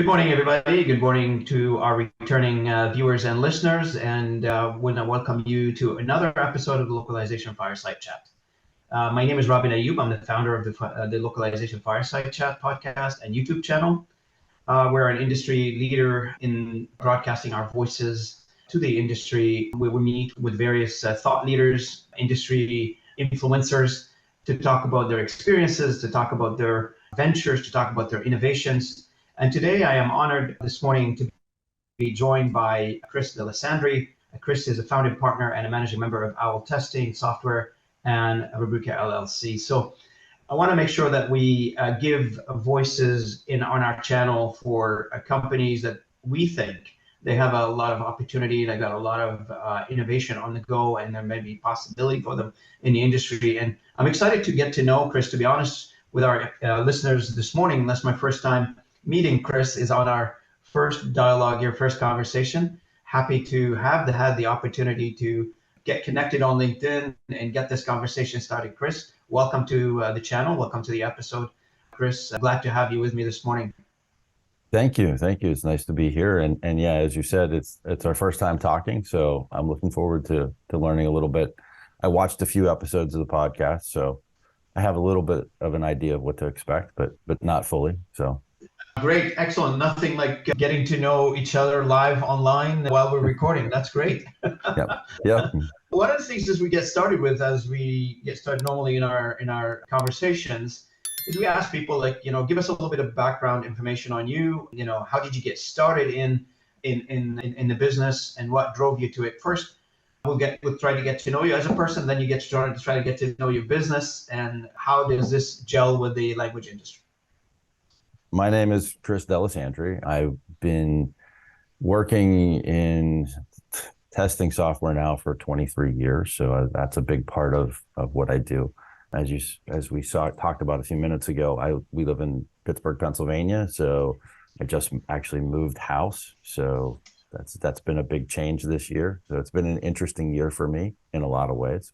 Good morning, everybody. Good morning to our returning viewers and listeners, and want to welcome you to another episode of the Localization Fireside Chat. My name is Robin Ayub. I'm the founder of the Localization Fireside Chat podcast and YouTube channel. We're an industry leader in broadcasting our voices to the industry, where we meet with various thought leaders, industry influencers, to talk about their experiences, to talk about their ventures, to talk about their innovations. And today I am honored this morning to be joined by Chris Dalessandri. Chris is a founding partner and a managing member of Owl Testing Software and Rubrica LLC. So I want to make sure that we give voices on our channel for companies that we think they have a lot of opportunity, they got a lot of innovation on the go, and there may be possibility for them in the industry. And I'm excited to get to know Chris. To be honest with our listeners this morning, that's my first time meeting Chris, is on our first dialogue here, first conversation. Happy to have had the opportunity to get connected on LinkedIn and get this conversation started. Chris, welcome to the channel. Welcome to the episode. Chris, glad to have you with me this morning. Thank you. Thank you. It's nice to be here. And yeah, as you said, it's our first time talking. So I'm looking forward to learning a little bit. I watched a few episodes of the podcast, so I have a little bit of an idea of what to expect, but not fully. So great. Excellent. Nothing like getting to know each other live online while we're recording. That's great. Yep. One of the things as we get started with, as we get started normally in our conversations, is we ask people, like, give us a little bit of background information on you. How did you get started in the business and what drove you to it? First, we'll try to get to know you as a person, then you get started to try to get to know your business and how does this gel with the language industry. My name is Chris Dalessandri. I've been working in testing software now for 23 years. So that's a big part of what I do. As we talked about a few minutes ago, we live in Pittsburgh, Pennsylvania. So I just actually moved house. So that's been a big change this year. So it's been an interesting year for me in a lot of ways.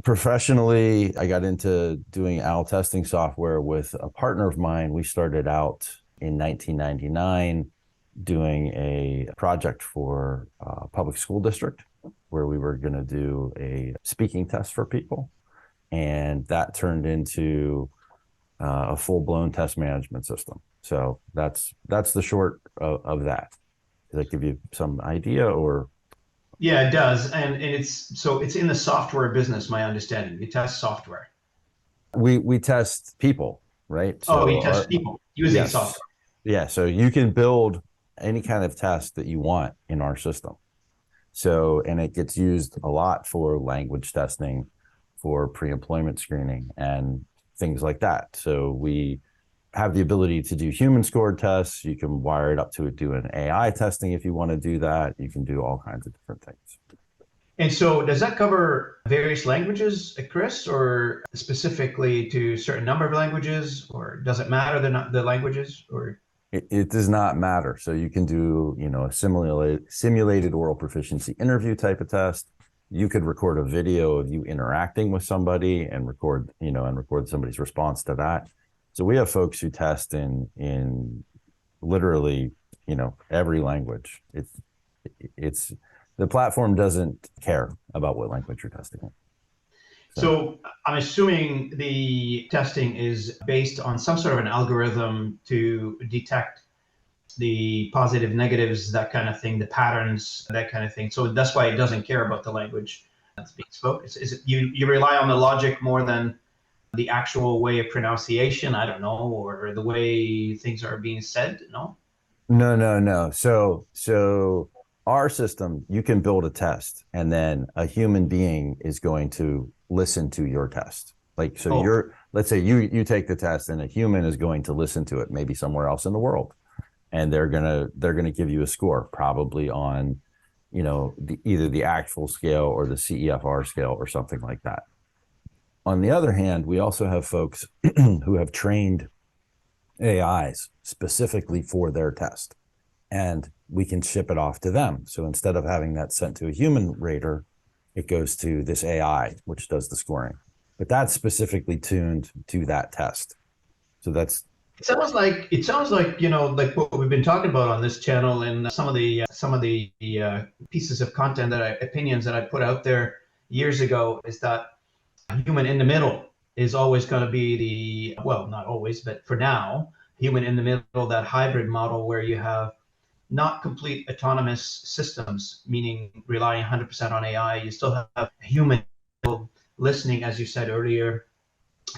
Professionally, I got into doing Owl testing software with a partner of mine. We started out in 1999 doing a project for a public school district where we were going to do a speaking test for people. And that turned into a full-blown test management system. So that's the short of that. Does that give you some idea or? Yeah, it does. And it's in the software business, my understanding. You test software. We test people, right? So you test people using software. Yeah, so you can build any kind of test that you want in our system. So, and it gets used a lot for language testing, for pre-employment screening and things like that. So we have the ability to do human scored tests. You can wire it up to do an AI testing if you want to do that. You can do all kinds of different things. And so does that cover various languages, Chris, or specifically to a certain number of languages, or does it matter the languages? Or it does not matter. So you can do, a simulated oral proficiency interview type of test. You could record a video of you interacting with somebody and record somebody's response to that. So we have folks who test in literally, every language. It's the platform doesn't care about what language you're testing in. So I'm assuming the testing is based on some sort of an algorithm to detect the positive, negatives, that kind of thing, the patterns, that kind of thing. So that's why it doesn't care about the language that's being spoken. Is it you rely on the logic more than the actual way of pronunciation? I don't know, or the way things are being said? No. So our system, you can build a test, and then a human being is going to listen to your test. Let's say you take the test, and a human is going to listen to it, maybe somewhere else in the world. And they're gonna give you a score, probably on, either the actual scale or the CEFR scale or something like that. On the other hand, we also have folks who have trained AIs specifically for their test, and we can ship it off to them. So instead of having that sent to a human rater, it goes to this AI, which does the scoring. But that's specifically tuned to that test. So that's It sounds like like what we've been talking about on this channel and some of the pieces of content opinions that I put out there years ago is that human in the middle is always going to be well, not always, but for now, human in the middle, that hybrid model where you have not complete autonomous systems, meaning relying 100% on AI. You still have human listening, as you said earlier,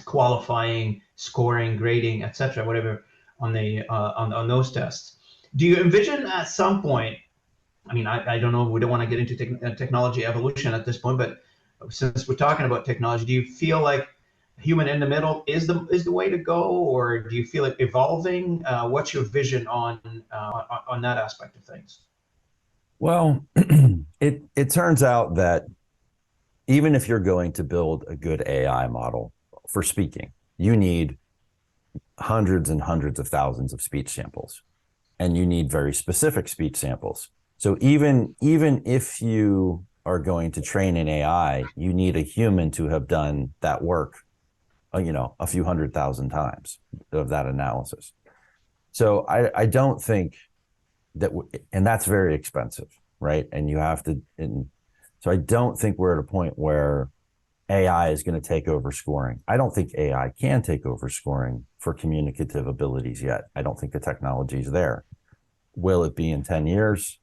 qualifying, scoring, grading, etc., whatever on the on those tests. Do you envision at some point? I mean, I don't know. We don't want to get into technology evolution at this point, but since we're talking about technology, do you feel like human in the middle is the way to go, or do you feel it evolving? What's your vision on that aspect of things? Well, it turns out that even if you're going to build a good AI model for speaking, you need hundreds and hundreds of thousands of speech samples, and you need very specific speech samples. So even if you are going to train an AI, you need a human to have done that work, a few 100,000 times of that analysis. So I don't think that, and that's very expensive, right? And you have to, so I don't think we're at a point where AI is going to take over scoring. I don't think AI can take over scoring for communicative abilities yet. I don't think the technology is there. Will it be in 10 years?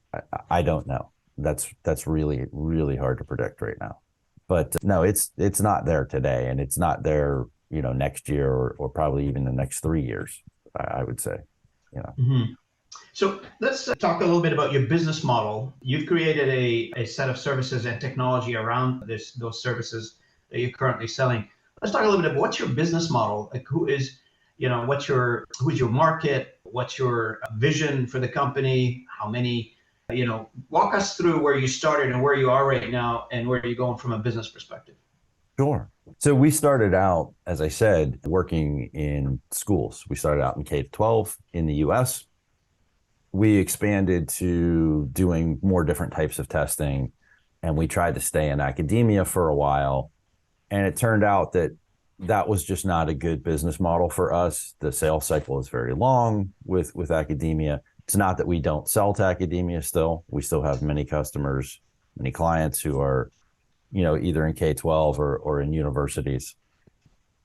I don't know. That's really, really hard to predict right now. But no, it's not there today, and it's not there, next year or probably even the next 3 years, I would say. Mm-hmm. So let's talk a little bit about your business model. You've created a set of services and technology around those services that you're currently selling. Let's talk a little bit about what's your business model? Like who's your market? What's your vision for the company? How many, walk us through where you started and where you are right now and where you're going from a business perspective. Sure. So we started out, as I said, working in schools. We started out in K-12 in the US. We expanded to doing more different types of testing, and we tried to stay in academia for a while. And it turned out that was just not a good business model for us. The sales cycle is very long with academia. It's not that we don't sell to academia still. We still have many customers, many clients who are, either in K-12 or in universities.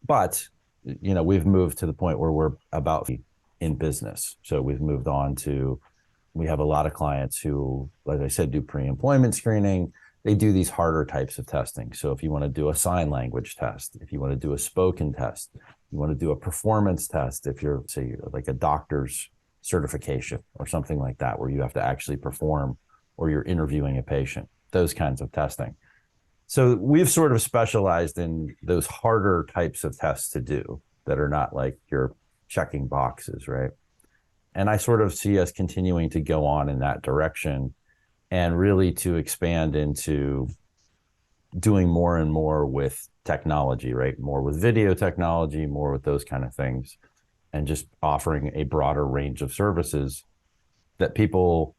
But, we've moved to the point where we're about in business. So we've moved on to, we have a lot of clients who, like I said, do pre-employment screening. They do these harder types of testing. So if you want to do a sign language test, if you want to do a spoken test, you want to do a performance test, if you're, say, like a doctor's certification or something like that, where you have to actually perform, or you're interviewing a patient, those kinds of testing. So we've sort of specialized in those harder types of tests to do that are not like you're checking boxes, right? And I sort of see us continuing to go on in that direction, and really to expand into doing more and more with technology, right? More with video technology, more with those kind of things, and just offering a broader range of services that people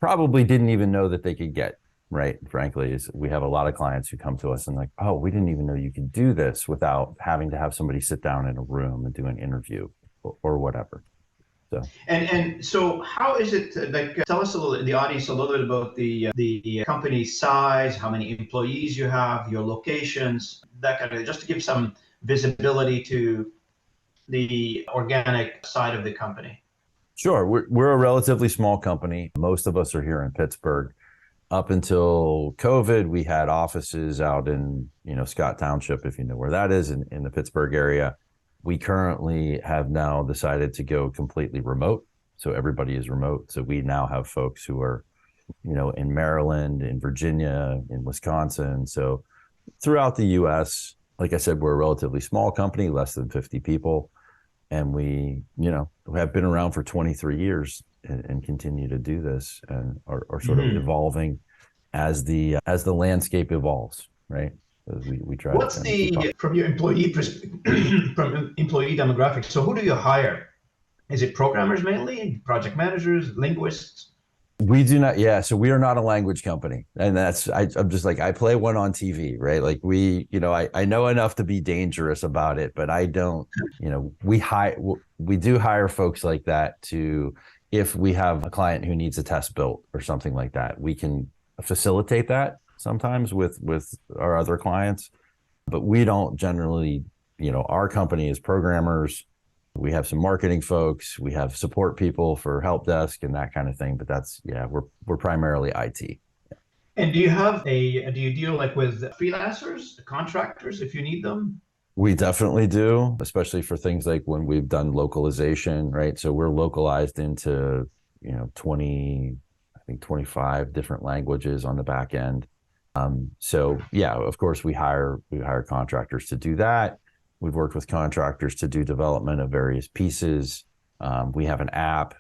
probably didn't even know that they could get, right? Frankly, is we have a lot of clients who come to us and like, oh, we didn't even know you could do this without having to have somebody sit down in a room and do an interview or whatever. So. And so how is it tell us the audience a little bit about the company size, how many employees you have, your locations, that kind of, just to give some visibility to the organic side of the company. Sure. We're a relatively small company. Most of us are here in Pittsburgh. Up until COVID, we had offices out in, Scott Township, if you know where that is, in the Pittsburgh area. We currently have now decided to go completely remote. So everybody is remote. So we now have folks who are, in Maryland, in Virginia, in Wisconsin. So throughout the US, like I said, we're a relatively small company, less than 50 people. And we, have been around for 23 years and continue to do this, and are sort of evolving as the landscape evolves, right? We try. What's from your employee from employee demographics? So who do you hire? Is it programmers mainly, project managers, linguists? We do not. Yeah. So we are not a language company. And I'm just like, I play one on TV, right? Like I know enough to be dangerous about it, but I don't, we do hire folks like that if we have a client who needs a test built or something like that, we can facilitate that sometimes with our other clients, but we don't generally, our company is programmers. We have some marketing folks, we have support people for help desk and that kind of thing, but we're primarily IT. And do you deal like with freelancers, contractors if you need them? We definitely do, especially for things like when we've done localization, right? So we're localized into, 20, I think 25 different languages on the back end. So yeah, of course we hire contractors to do that. We've worked with contractors to do development of various pieces. We have an app.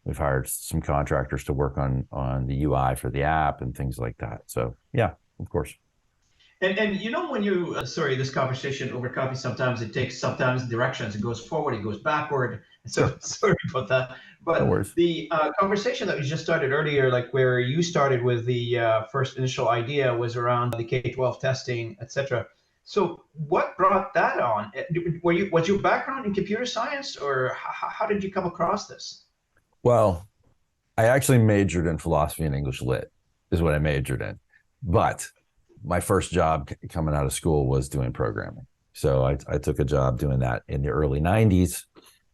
We've hired some contractors to work on the UI for the app and things like that. So yeah, of course. And when you sorry, this conversation over coffee, sometimes it takes directions. It goes forward, it goes backward. So Sure. sorry about that. But No worries. the conversation that we just started earlier, like where you started with the first initial idea, was around the K-12 testing, etc. So what brought that on? Was your background in computer science, or how did you come across this? Well, I actually majored in philosophy and English lit is what I majored in. But my first job coming out of school was doing programming. So I took a job doing that in the early 90s.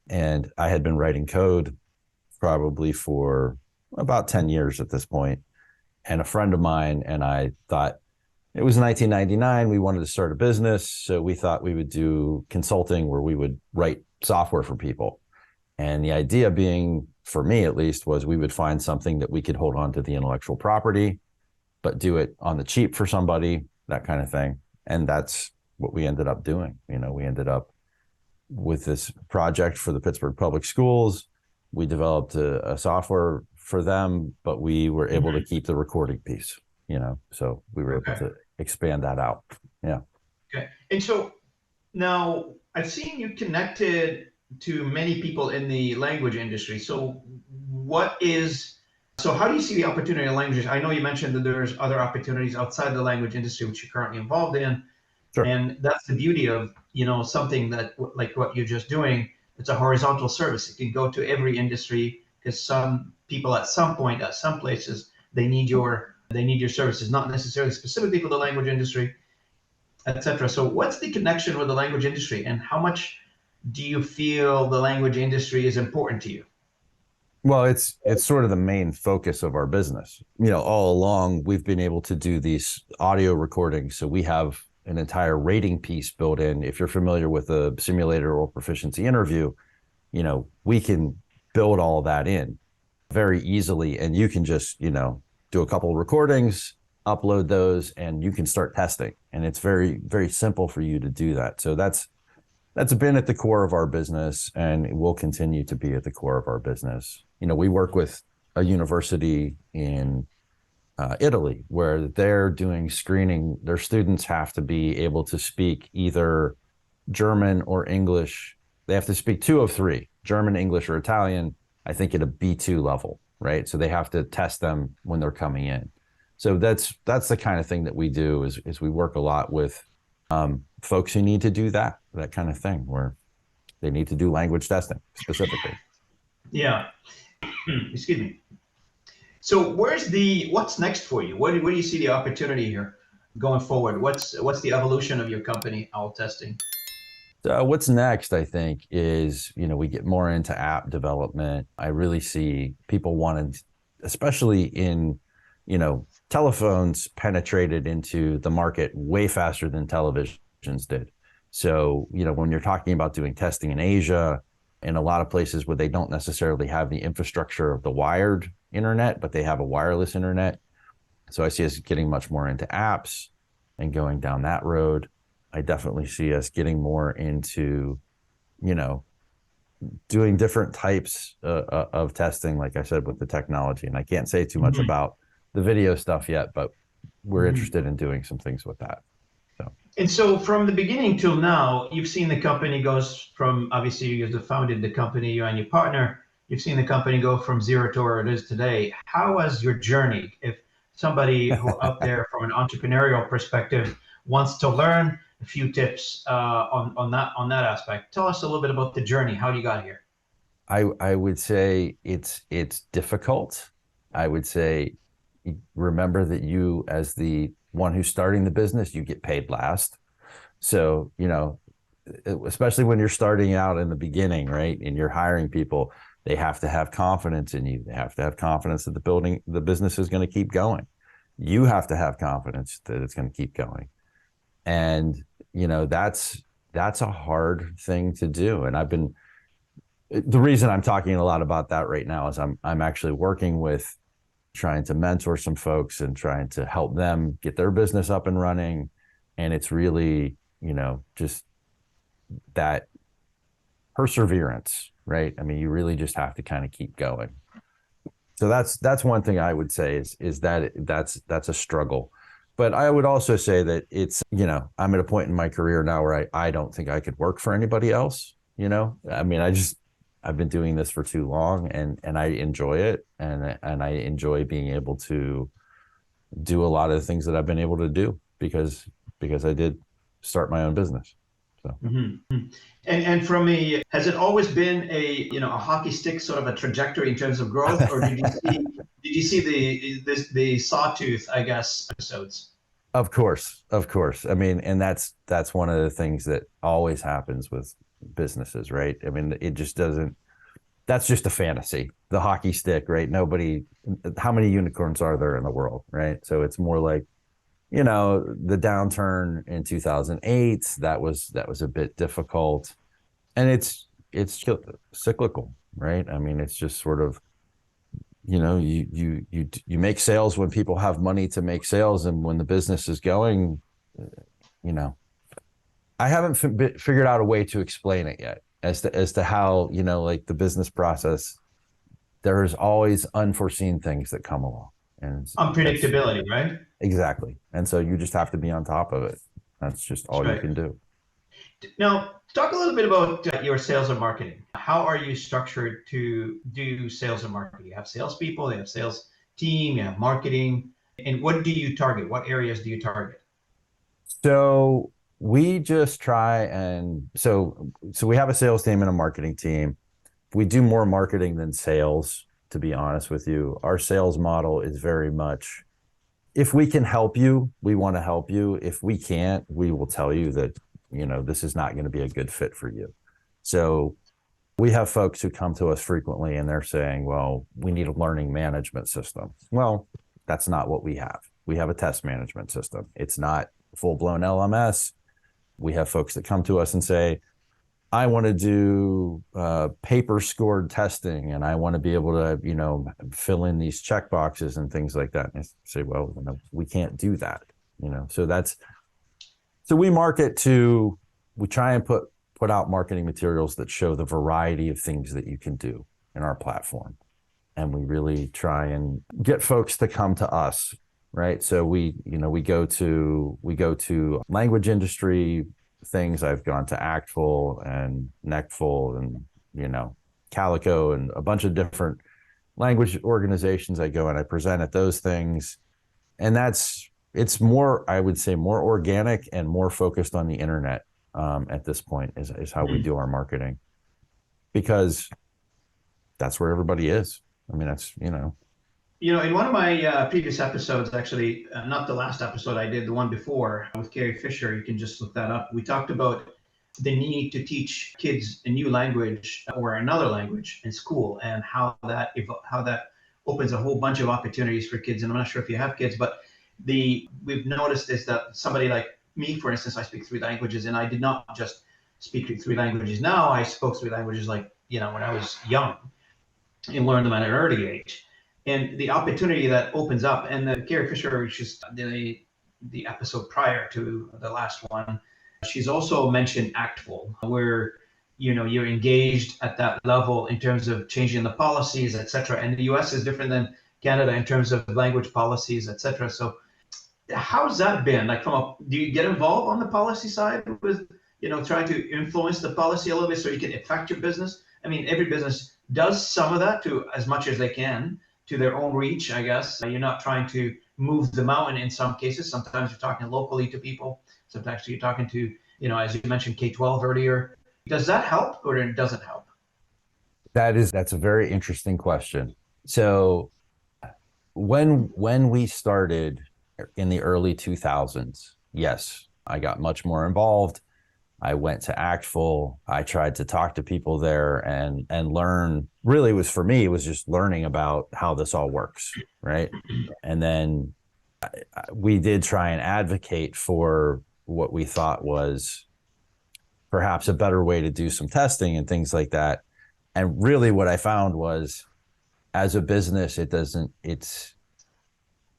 And I had been writing code probably for about 10 years at this point. And a friend of mine and I thought, it was 1999. We wanted to start a business. So we thought we would do consulting where we would write software for people. And the idea being, for me at least, was we would find something that we could hold on to the intellectual property, but do it on the cheap for somebody, that kind of thing. And that's what we ended up doing. We ended up with this project for the Pittsburgh Public Schools. We developed a software for them, but we were able to keep the recording piece, so we were able to expand that out. Yeah. Okay. And so now I've seen you connected to many people in the language industry. So how do you see the opportunity in languages? I know you mentioned that there's other opportunities outside the language industry, which you're currently involved in. Sure. And that's the beauty of, something that like what you're just doing. It's a horizontal service. It can go to every industry because some people at some point, at some places, they need your services, not necessarily specifically for the language industry, etc. So what's the connection with the language industry, and how much do you feel the language industry is important to you? Well, it's sort of the main focus of our business. All along we've been able to do these audio recordings. So we have an entire rating piece built in. If you're familiar with a simulator or proficiency interview, we can build all of that in very easily. And you can just, do a couple of recordings, upload those, and you can start testing. And it's very, very simple for you to do that. So that's been at the core of our business, and it will continue to be at the core of our business. We work with a university in Italy where they're doing screening. Their students have to be able to speak either German or English. They have to speak two of three, German, English, or Italian, I think at a B2 level, right? So they have to test them when they're coming in. So that's the kind of thing that we do is we work a lot with folks who need to do that kind of thing where they need to do language testing specifically. Yeah. Excuse me. So what's next for you? Where do you see the opportunity here going forward? What's the evolution of your company, Owl Testing? What's next, I think, is, we get more into app development. I really see people wanting, especially in, telephones penetrated into the market way faster than televisions did. So, when you're talking about doing testing in Asia, in a lot of places where they don't necessarily have the infrastructure of the wired internet, but they have a wireless internet. So I see us getting much more into apps and going down that road. I definitely see us getting more into, doing different types of testing, like I said, with the technology. And I can't say too much about the video stuff yet, but we're interested in doing some things with that. And so from the beginning till now, you've seen the company goes from, obviously you founded the company, you and your partner, you've seen the company go from zero to where it is today. How was your journey? If somebody who out there from an entrepreneurial perspective wants to learn a few tips on that aspect, tell us a little bit about the journey, how you got here. I would say it's difficult. I would say remember that you, as the one who's starting the business, you get paid last. So, especially when you're starting out in the beginning, right? And you're hiring people, they have to have confidence in you. They have to have confidence that the business is going to keep going. You have to have confidence that it's going to keep going. And, that's a hard thing to do. And the reason I'm talking a lot about that right now is I'm actually working with trying to mentor some folks and trying to help them get their business up and running. And it's really, just that perseverance, right? I mean, you really just have to kind of keep going. So that's one thing I would say is that that's a struggle. But I would also say that it's, I'm at a point in my career now where I don't think I could work for anybody else. I mean, I've been doing this for too long and I enjoy it. And I enjoy being able to do a lot of the things that I've been able to do because I did start my own business. So. Mm-hmm. And from has it always been a hockey stick sort of a trajectory in terms of growth, or did you see the sawtooth, I guess, episodes? Of course. I mean, and that's one of the things that always happens with businesses, right? I mean, it just doesn't. That's just a fantasy. The hockey stick, right? How many unicorns are there in the world, right? So it's more like, the downturn in 2008, that was a bit difficult, and it's cyclical, right? I mean, it's just sort of, you make sales when people have money to make sales, and when the business is going, I haven't figured out a way to explain it yet as to how, like the business process, there's always unforeseen things that come along. And unpredictability, right? Exactly. And so you just have to be on top of it. That's just all you can do. Now, talk a little bit about your sales and marketing. How are you structured to do sales and marketing? You have salespeople, you have sales team, you have marketing. And what do you target? What areas do you target? So we just try so we have a sales team and a marketing team. We do more marketing than sales, to be honest with you. Our sales model is very much, if we can help you, we want to help you. If we can't, we will tell you that, this is not going to be a good fit for you. So we have folks who come to us frequently and they're saying, well, we need a learning management system. Well, that's not what we have. We have a test management system. It's not full-blown LMS. We have folks that come to us and say, I want to do paper scored testing, and I want to be able to, fill in these check boxes and things like that. And I say, well, we can't do that, So we we try and put out marketing materials that show the variety of things that you can do in our platform. And we really try and get folks to come to us, right? So we go to language industry things. I've gone to Actful and Neckful and, Calico and a bunch of different language organizations. I go and I present at those things. And it's more, I would say, more organic and more focused on the internet at this point is how we do our marketing, because that's where everybody is. I mean, that's, in one of my previous episodes, actually, not the last episode I did, the one before with Carrie Fisher, you can just look that up. We talked about the need to teach kids a new language or another language in school, and how that opens a whole bunch of opportunities for kids. And I'm not sure if you have kids, but we've noticed is that somebody like me, for instance, I speak 3 languages, and I did not just speak 3 languages now. I spoke 3 languages when I was young and learned them at an early age. And the opportunity that opens up, and the Carrie Fisher, she's the episode prior to the last one, she's also mentioned Actful, where you're engaged at that level in terms of changing the policies, etc. And the US is different than Canada in terms of language policies, etc. So how's that been? Like, do you get involved on the policy side with trying to influence the policy a little bit so you can affect your business? I mean, every business does some of that to as much as they can to their own reach, I guess. You're not trying to move the mountain in some cases. Sometimes you're talking locally to people. Sometimes you're talking to, as you mentioned, K-12 earlier. Does that help or it doesn't help? That's a very interesting question. So when we started in the early 2000s, yes, I got much more involved. I went to Actful. I tried to talk to people there and learn. Really, for me, it was just learning about how this all works, right? And then we did try and advocate for what we thought was perhaps a better way to do some testing and things like that. And really what I found was, as a business,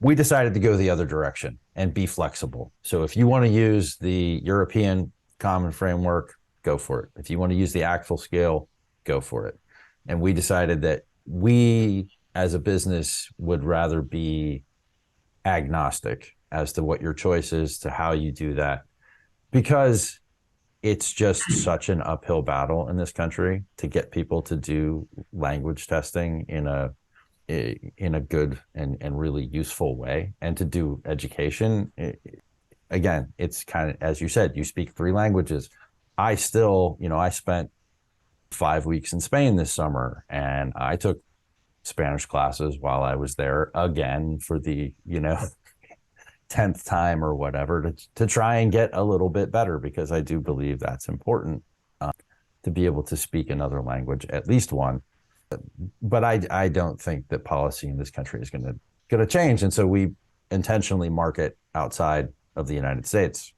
we decided to go the other direction and be flexible. So if you want to use the European Common Framework, go for it. If you want to use the Actful scale, go for it. And we decided that we, as a business, would rather be agnostic as to what your choice is, to how you do that, because it's just such an uphill battle in this country to get people to do language testing in a good and really useful way, and to do education. Again, it's kind of, as you said, you speak 3 languages. I spent 5 weeks in Spain this summer, and I took Spanish classes while I was there again for the 10th time or whatever, to try and get a little bit better, because I do believe that's important, to be able to speak another language, at least one. But I don't think that policy in this country is going to change, and so we intentionally market outside of the United States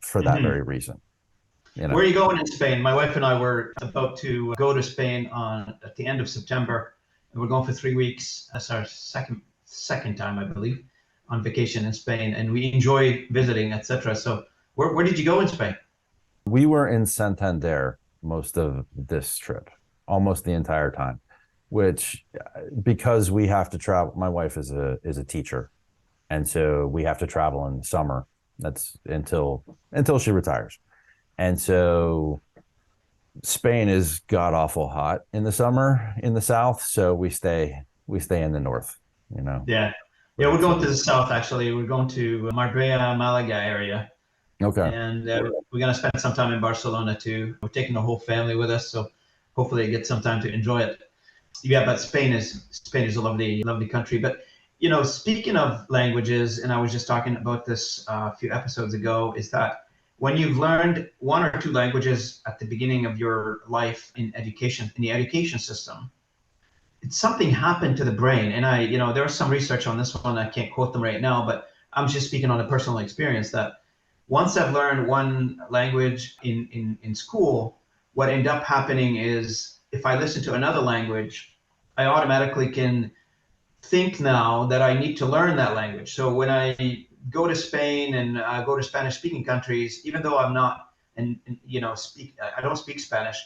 for that very reason. Where are you going in Spain? My wife and I were about to go to Spain at the end of September, and we're going for 3 weeks. That's our second time, I believe, on vacation in Spain, and we enjoy visiting, etc. So where did you go in Spain? We were in Santander most of this trip, almost the entire time, which, because we have to travel, my wife is a teacher, and so we have to travel in the summer. That's until she retires. And so Spain is god awful hot in the summer in the south, so we stay in the north, Yeah, we're going to the south, actually. We're going to Marbella, Malaga area. Okay. And we're going to spend some time in Barcelona too. We're taking the whole family with us, so hopefully get some time to enjoy it. Yeah, but Spain is a lovely, lovely country. But speaking of languages, and I was just talking about this a few episodes ago, is that when you've learned 1 or 2 languages at the beginning of your life in education, in the education system, something happened to the brain. And there was some research on this one. I can't quote them right now, but I'm just speaking on a personal experience that once I've learned 1 language in school, what ended up happening is if I listen to another language, I automatically can think now that I need to learn that language. So when I go to Spain and go to Spanish speaking countries, even though I'm not, I don't speak Spanish,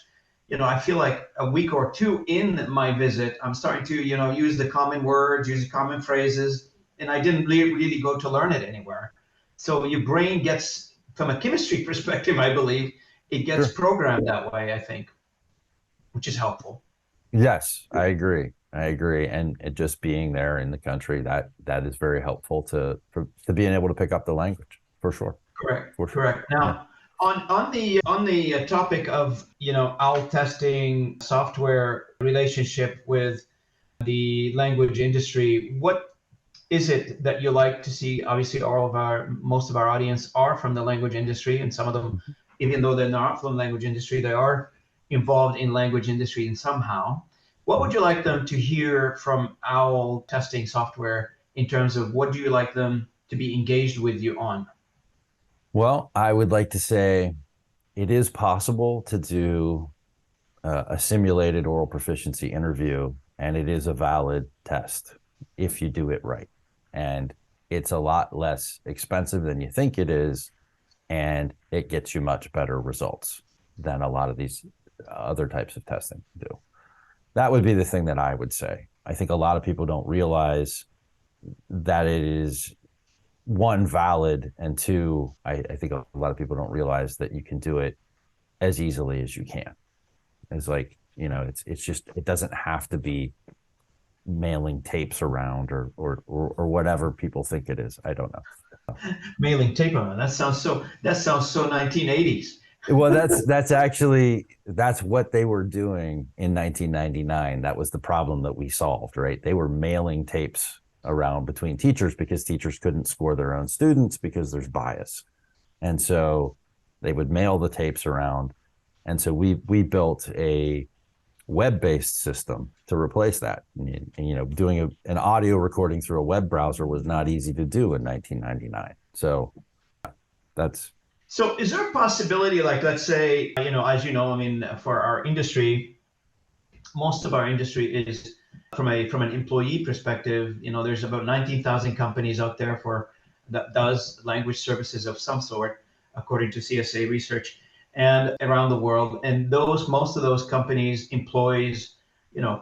I feel like a week or 2 in my visit, I'm starting to, use the common words, use the common phrases, and I didn't really go to learn it anywhere. So your brain gets, from a chemistry perspective, I believe, it gets programmed that way, I think, which is helpful. Yes, I agree. And it just being there in the country, that is very helpful to being able to pick up the language, for sure. Correct. For sure. Correct. Now, on the topic of OWL testing software relationship with the language industry, what is it that you like to see? Obviously, most of our audience are from the language industry, and some of them, even though they're not from the language industry, they are involved in language industry in somehow. What would you like them to hear from OWL testing software in terms of what do you like them to be engaged with you on? Well, I would like to say it is possible to do a simulated oral proficiency interview, and it is a valid test if you do it right. And it's a lot less expensive than you think it is, and it gets you much better results than a lot of these other types of testing do. That would be the thing that I would say. I think a lot of people don't realize that it is, 1, valid, and 2, I think a lot of people don't realize that you can do it as easily as you can. It's like, it's just, it doesn't have to be mailing tapes around or whatever people think it is. I don't know. Mailing tape around. That sounds so 1980s. Well, that's what they were doing in 1999. That was the problem that we solved, right? They were mailing tapes around between teachers because teachers couldn't score their own students because there's bias. And so they would mail the tapes around. And so we built a web-based system to replace that. And doing an audio recording through a web browser was not easy to do in 1999. So that's. So is there a possibility, like, let's say, as you know, I mean, for our industry, most of our industry is from an employee perspective, there's about 19,000 companies out there that does language services of some sort, according to CSA research, and around the world. And most of those companies employs,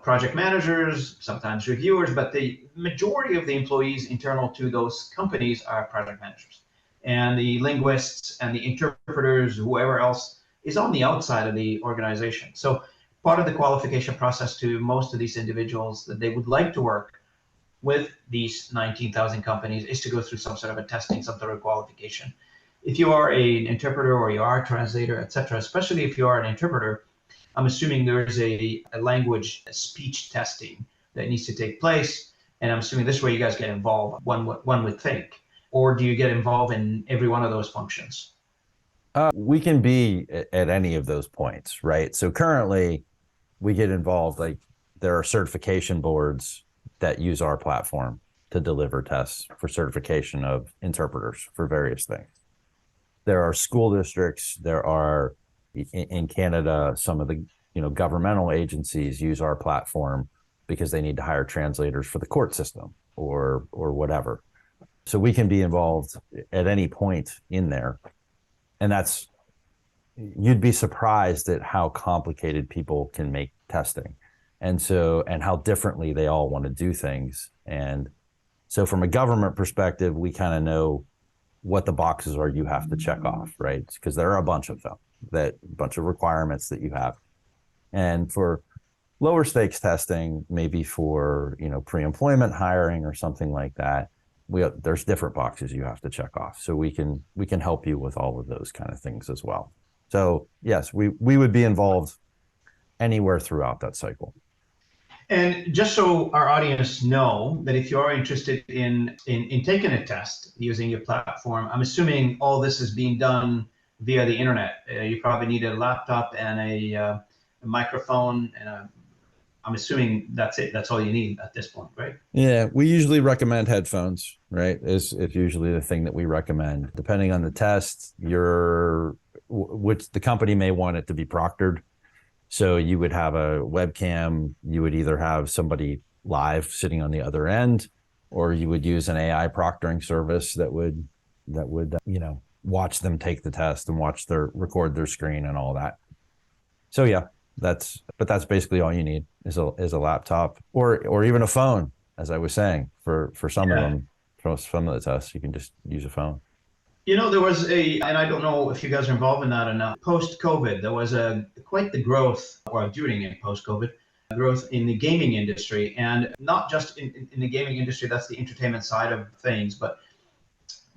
project managers, sometimes reviewers, but the majority of the employees internal to those companies are project managers. And the linguists and the interpreters, whoever else is on the outside of the organization. So part of the qualification process to most of these individuals that they would like to work with these 19,000 companies is to go through some sort of a testing, some sort of qualification. If you are an interpreter or you are a translator, etc., especially if you are an interpreter, I'm assuming there's a language speech testing that needs to take place. And I'm assuming this way you guys get involved, one would think. Or do you get involved in every one of those functions? We can be at any of those points, right? So currently we get involved, like there are certification boards that use our platform to deliver tests for certification of interpreters for various things. There are school districts, there are in Canada, some of the governmental agencies use our platform because they need to hire translators for the court system or whatever. So we can be involved at any point in there. And you'd be surprised at how complicated people can make testing. And how differently they all want to do things. And so from a government perspective, we kind of know what the boxes are you have to check off, right? Because there are a bunch of them, a bunch of requirements that you have. And for lower stakes testing, maybe for, pre-employment hiring or something like that, there's different boxes you have to check off. So we can help you with all of those kind of things as well. So yes, we would be involved anywhere throughout that cycle. And just so our audience know that if you are interested in taking a test using your platform, I'm assuming all this is being done via the internet. You probably need a laptop and a microphone, and I'm assuming that's it. That's all you need at this point, right? Yeah, we usually recommend headphones, right? It's usually the thing that we recommend. Depending on the test, which the company may want it to be proctored. So you would have a webcam, you would either have somebody live sitting on the other end, or you would use an AI proctoring service that would watch them take the test and record their screen and all that. So yeah, that's basically all you need is a laptop or even a phone, as I was saying, for some of them, for some of the tests, you can just use a phone. There was and I don't know if you guys are involved in that or not, post-COVID, there was quite the growth, or during and post-COVID, growth in the gaming industry. And not just in the gaming industry, that's the entertainment side of things, but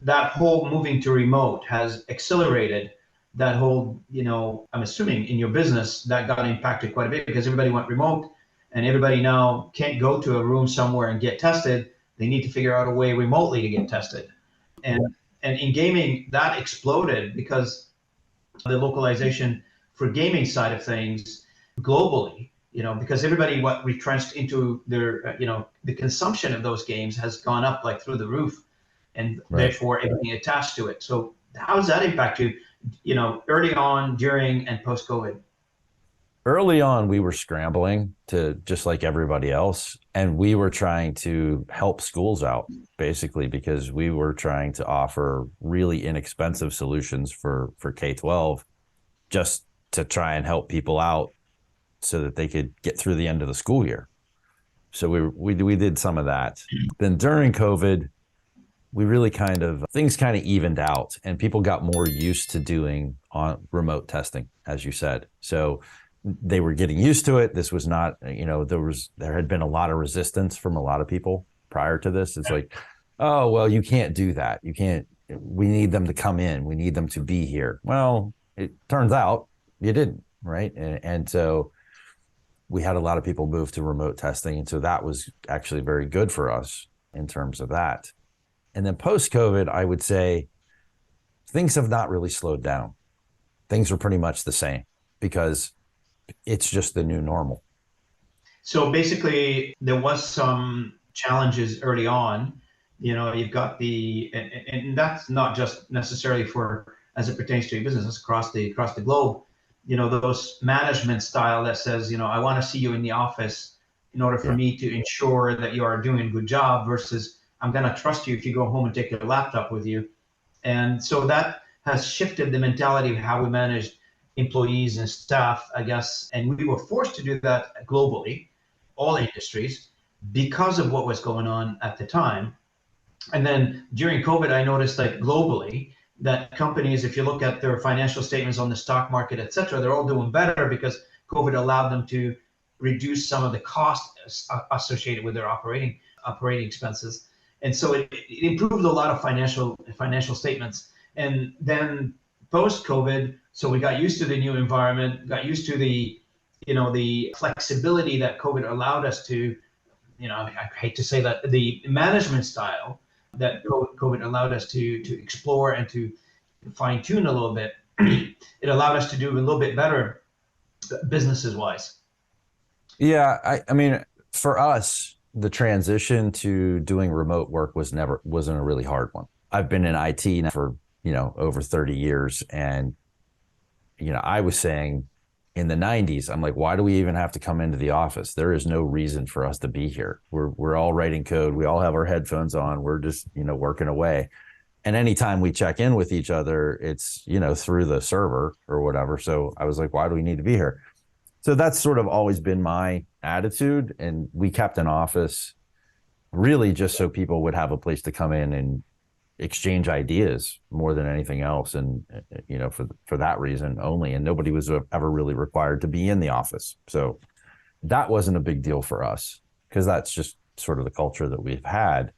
that whole moving to remote has accelerated that whole, I'm assuming in your business that got impacted quite a bit because everybody went remote and everybody now can't go to a room somewhere and get tested. They need to figure out a way remotely to get tested. And in gaming, that exploded because the localization for gaming side of things globally, because everybody retrenched into their, the consumption of those games has gone up like through the roof, and therefore everything attached to it. So how does that impact you, early on, during, and post-COVID? Early on, we were scrambling to just like everybody else, and we were trying to help schools out basically because we were trying to offer really inexpensive solutions for K-12 just to try and help people out so that they could get through the end of the school year. So we did some of that. Then during COVID, we really things kind of evened out and people got more used to doing on remote testing, as you said. So they were getting used to it. This was not, there had been a lot of resistance from a lot of people prior to this. It's like, oh, well, you can't do that. You can't, we need them to come in. We need them to be here. Well, it turns out you didn't, right? And so we had a lot of people move to remote testing. And so that was actually very good for us in terms of that. And then post-COVID, I would say things have not really slowed down. Things are pretty much the same because it's just the new normal. So basically, there was some challenges early on. You've got and that's not just necessarily for as it pertains to your business, it's across the globe. Those management style that says, I want to see you in the office in order for me to ensure that you are doing a good job versus I'm going to trust you if you go home and take your laptop with you. And so that has shifted the mentality of how we manage employees and staff, I guess. And we were forced to do that globally, all industries, because of what was going on at the time. And then during COVID, I noticed that globally, that companies, if you look at their financial statements on the stock market, et cetera, they're all doing better because COVID allowed them to reduce some of the costs associated with their operating expenses. And so it improved a lot of financial statements. And then post-COVID, so we got used to the new environment, got used to the flexibility that COVID allowed us to, I hate to say that, the management style that COVID allowed us to explore and to fine tune a little bit. It allowed us to do a little bit better businesses wise. Yeah, I mean, for us, the transition to doing remote work wasn't a really hard one. I've been in IT now for, over 30 years. And, I was saying in the 90s, I'm like, why do we even have to come into the office? There is no reason for us to be here. We're all writing code. We all have our headphones on. We're just, working away. And anytime we check in with each other, it's, through the server or whatever. So I was like, why do we need to be here? So that's sort of always been my attitude. And we kept an office really just so people would have a place to come in and exchange ideas more than anything else. And, for that reason only. And nobody was ever really required to be in the office. So that wasn't a big deal for us because that's just sort of the culture that we've had.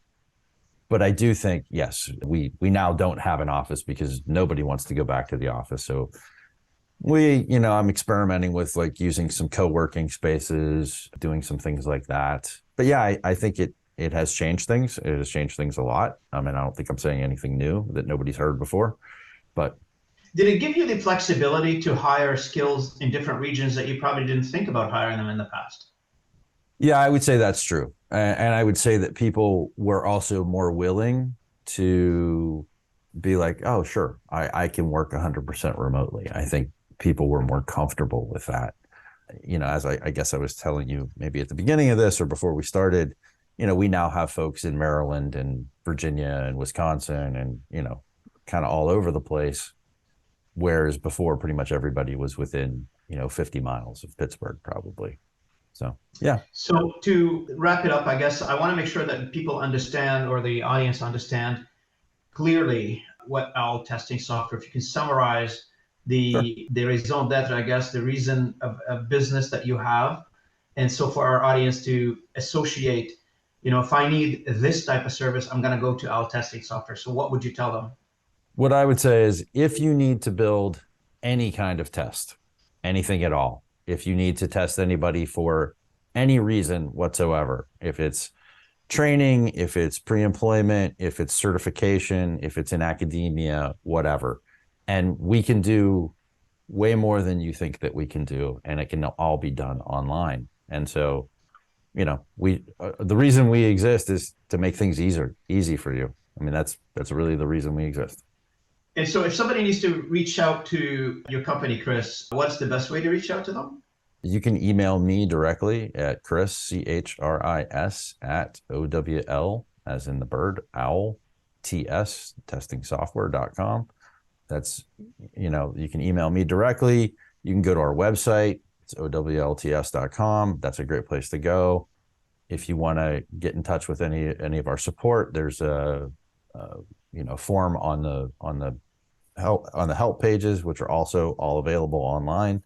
But I do think, yes, we now don't have an office because nobody wants to go back to the office. So I'm experimenting with like using some co-working spaces, doing some things like that. But yeah, I think it has changed things. It has changed things a lot. I mean, I don't think I'm saying anything new that nobody's heard before, but. Did it give you the flexibility to hire skills in different regions that you probably didn't think about hiring them in the past? Yeah, I would say that's true. And I would say that people were also more willing to be like, oh, sure, I can work 100% remotely. I think people were more comfortable with that. As I guess I was telling you maybe at the beginning of this or before we started, we now have folks in Maryland and Virginia and Wisconsin and, kind of all over the place. Whereas before, pretty much everybody was within, 50 miles of Pittsburgh, probably. So, yeah. So to wrap it up, I guess I want to make sure that people understand or the audience understand clearly what OWL testing software, if you can summarize the raison d'etre, I guess, the reason of business that you have. And so for our audience to associate, if I need this type of service, I'm going to go to OWL testing software. So what would you tell them? What I would say is if you need to build any kind of test, anything at all, if you need to test anybody for any reason whatsoever, if it's training, if it's pre-employment, if it's certification, if it's in academia, whatever. And we can do way more than you think that we can do, and it can all be done online. And so, the reason we exist is to make things easy for you. I mean, that's really the reason we exist. And so if somebody needs to reach out to your company, Chris, what's the best way to reach out to them? You can email me directly at Chris, CHRIS, at OWL, as in the bird, owl, TS, testingsoftware.com. That's, you can email me directly. You can go to our website. It's owlts.com. That's a great place to go. If you want to get in touch with any of our support, there's a form on the help pages, which are also all available online.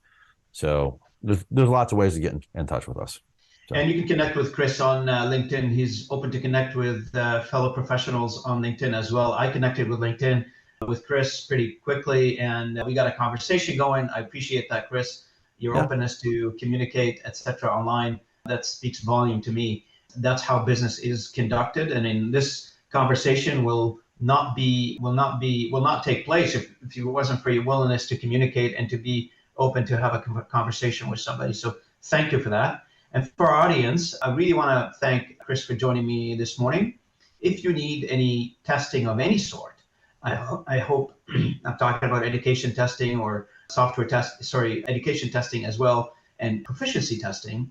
So there's lots of ways to get in touch with us. So. And you can connect with Chris on LinkedIn. He's open to connect with fellow professionals on LinkedIn as well. I connected with LinkedIn with Chris pretty quickly, and we got a conversation going. I appreciate that, Chris. Your openness to communicate, etc., online, that speaks volume to me. That's how business is conducted, and in this conversation will not take place if it wasn't for your willingness to communicate and to be open to have a conversation with somebody. So thank you for that. And for our audience, I really want to thank Chris for joining me this morning. If you need any testing of any sort, I hope I'm talking about education testing or education testing as well, and proficiency testing,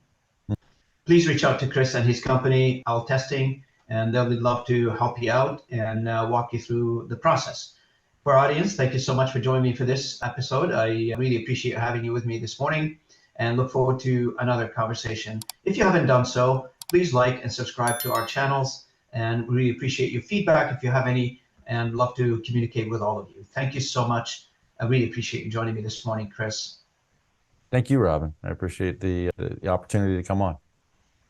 please reach out to Chris and his company, Owl Testing, and they'll love to help you out and walk you through the process. For our audience, thank you so much for joining me for this episode. I really appreciate having you with me this morning and look forward to another conversation. If you haven't done so, please like and subscribe to our channels, and we really appreciate your feedback if you have any, and love to communicate with all of you. Thank you so much. I really appreciate you joining me this morning, Chris. Thank you, Robin. I appreciate the opportunity to come on.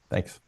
Thanks.